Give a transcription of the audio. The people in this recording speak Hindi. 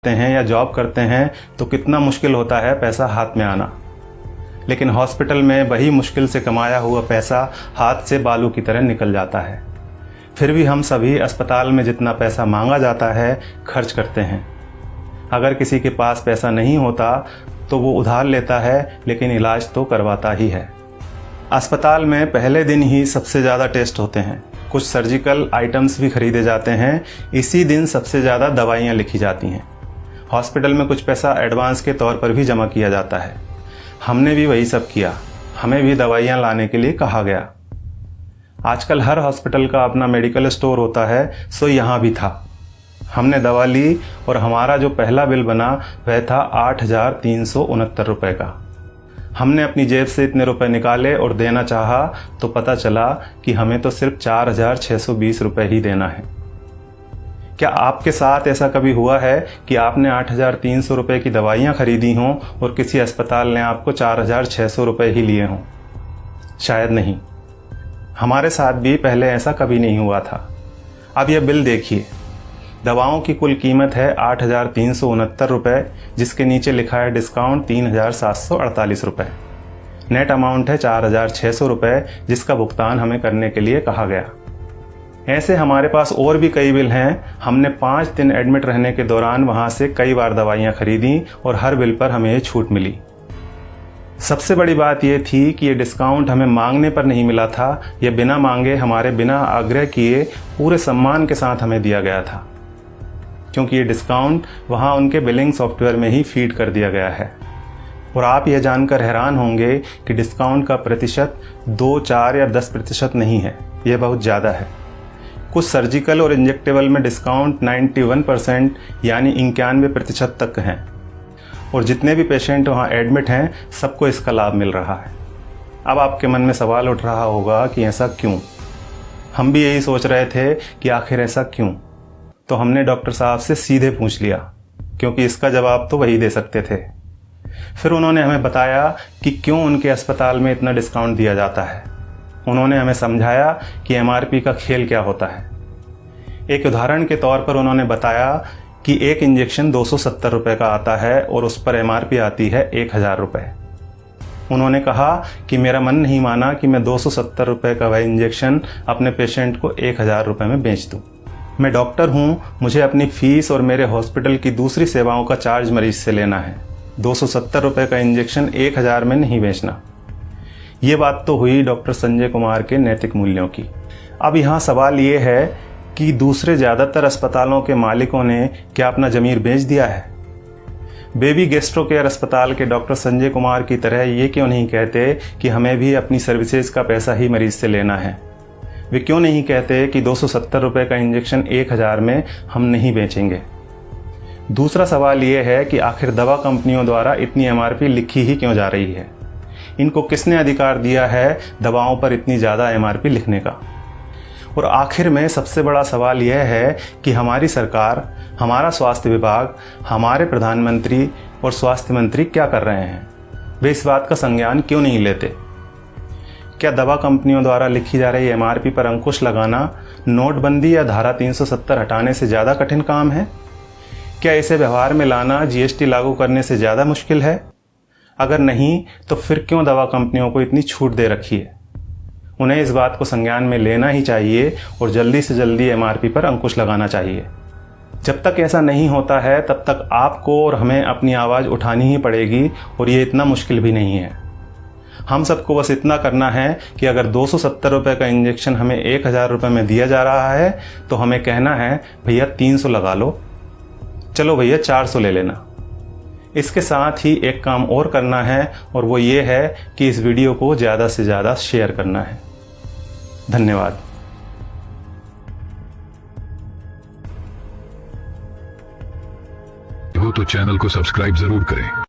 हैं या जॉब करते हैं तो कितना मुश्किल होता है पैसा हाथ में आना, लेकिन हॉस्पिटल में वही मुश्किल से कमाया हुआ पैसा हाथ से बालू की तरह निकल जाता है। फिर भी हम सभी अस्पताल में जितना पैसा मांगा जाता है खर्च करते हैं। अगर किसी के पास पैसा नहीं होता तो वो उधार लेता है, लेकिन इलाज तो करवाता ही है। अस्पताल में पहले दिन ही सबसे ज़्यादा टेस्ट होते हैं, कुछ सर्जिकल आइटम्स भी खरीदे जाते हैं, इसी दिन सबसे ज़्यादा दवाइयाँ लिखी जाती हैं। हॉस्पिटल में कुछ पैसा एडवांस के तौर पर भी जमा किया जाता है। हमने भी वही सब किया, हमें भी दवाइयाँ लाने के लिए कहा गया। आजकल हर हॉस्पिटल का अपना मेडिकल स्टोर होता है, सो यहाँ भी था। हमने दवा ली और हमारा जो पहला बिल बना वह था 8,369 रुपये का। हमने अपनी जेब से इतने रुपए निकाले और देना चाहा तो पता चला कि हमें तो सिर्फ 4,620 रुपये ही देना है। क्या आपके साथ ऐसा कभी हुआ है कि आपने 8,300 रुपये की दवाइयाँ खरीदी हों और किसी अस्पताल ने आपको 4,600 रुपये ही लिए हों? शायद नहीं। हमारे साथ भी पहले ऐसा कभी नहीं हुआ था। अब यह बिल देखिए, दवाओं की कुल कीमत है 8,369 रुपये, जिसके नीचे लिखा है डिस्काउंट 3,748 रुपये। नेट अमाउंट है 4,600 रुपये, जिसका भुगतान हमें करने के लिए कहा गया। ऐसे हमारे पास और भी कई बिल हैं। हमने 5 दिन एडमिट रहने के दौरान वहाँ से कई बार दवाइयाँ खरीदी और हर बिल पर हमें ये छूट मिली। सबसे बड़ी बात यह थी कि ये डिस्काउंट हमें मांगने पर नहीं मिला था, यह बिना मांगे हमारे बिना आग्रह किए पूरे सम्मान के साथ हमें दिया गया था, क्योंकि ये डिस्काउंट वहाँ उनके बिलिंग सॉफ्टवेयर में ही फीड कर दिया गया है। और आप यह जानकर हैरान होंगे कि डिस्काउंट का प्रतिशत 2, 4 या 10% नहीं है, यह बहुत ज़्यादा है। कुछ सर्जिकल और इंजेक्टेबल में डिस्काउंट 91% यानी 91% तक हैं, और जितने भी पेशेंट वहाँ एडमिट हैं सबको इसका लाभ मिल रहा है। अब आपके मन में सवाल उठ रहा होगा कि ऐसा क्यों? हम भी यही सोच रहे थे कि आखिर ऐसा क्यों। तो हमने डॉक्टर साहब से सीधे पूछ लिया, क्योंकि इसका जवाब तो वही दे सकते थे। फिर उन्होंने हमें बताया कि क्यों उनके अस्पताल में इतना डिस्काउंट दिया जाता है। उन्होंने हमें समझाया कि MRP का खेल क्या होता है। एक उदाहरण के तौर पर उन्होंने बताया कि एक इंजेक्शन 270 रुपये का आता है और उस पर MRP आती है 1,000 रुपये। उन्होंने कहा कि मेरा मन नहीं माना कि मैं 270 रुपये का वह इंजेक्शन अपने पेशेंट को 1,000 रुपये में बेच दूँ। मैं डॉक्टर हूँ, मुझे अपनी फीस और मेरे हॉस्पिटल की दूसरी सेवाओं का चार्ज मरीज से लेना है। 270 रुपये का इंजेक्शन 1,000 में नहीं बेचना। ये बात तो हुई डॉक्टर संजय कुमार के नैतिक मूल्यों की। अब यहाँ सवाल ये है कि दूसरे ज़्यादातर अस्पतालों के मालिकों ने क्या अपना ज़मीर बेच दिया है? बेबी गैस्ट्रो केयर अस्पताल के डॉक्टर संजय कुमार की तरह ये क्यों नहीं कहते कि हमें भी अपनी सर्विसेज का पैसा ही मरीज से लेना है? वे क्यों नहीं कहते कि 270 रुपये का इंजेक्शन 1,000 में हम नहीं बेचेंगे? दूसरा सवाल ये है कि आखिर दवा कंपनियों द्वारा इतनी MRP लिखी ही क्यों जा रही है? इनको किसने अधिकार दिया है दवाओं पर इतनी ज़्यादा MRP लिखने का? और आखिर में सबसे बड़ा सवाल यह है कि हमारी सरकार, हमारा स्वास्थ्य विभाग, हमारे प्रधानमंत्री और स्वास्थ्य मंत्री क्या कर रहे हैं? वे इस बात का संज्ञान क्यों नहीं लेते? क्या दवा कंपनियों द्वारा लिखी जा रही MRP पर अंकुश लगाना नोटबंदी या धारा 370 हटाने से ज़्यादा कठिन काम है? क्या इसे व्यवहार में लाना GST लागू करने से ज़्यादा मुश्किल है? अगर नहीं तो फिर क्यों दवा कंपनियों को इतनी छूट दे रखी है? उन्हें इस बात को संज्ञान में लेना ही चाहिए और जल्दी से जल्दी MRP पर अंकुश लगाना चाहिए। जब तक ऐसा नहीं होता है तब तक आपको और हमें अपनी आवाज़ उठानी ही पड़ेगी, और ये इतना मुश्किल भी नहीं है। हम सबको बस इतना करना है कि अगर 270 रुपये का इंजेक्शन हमें 1,000 रुपये में दिया जा रहा है तो हमें कहना है भैया 300 लगा लो, चलो भैया 400 ले लेना। इसके साथ ही एक काम और करना है, और वो ये है कि इस वीडियो को ज़्यादा से ज़्यादा शेयर करना है। धन्यवाद। हो तो चैनल को सब्सक्राइब जरूर करें।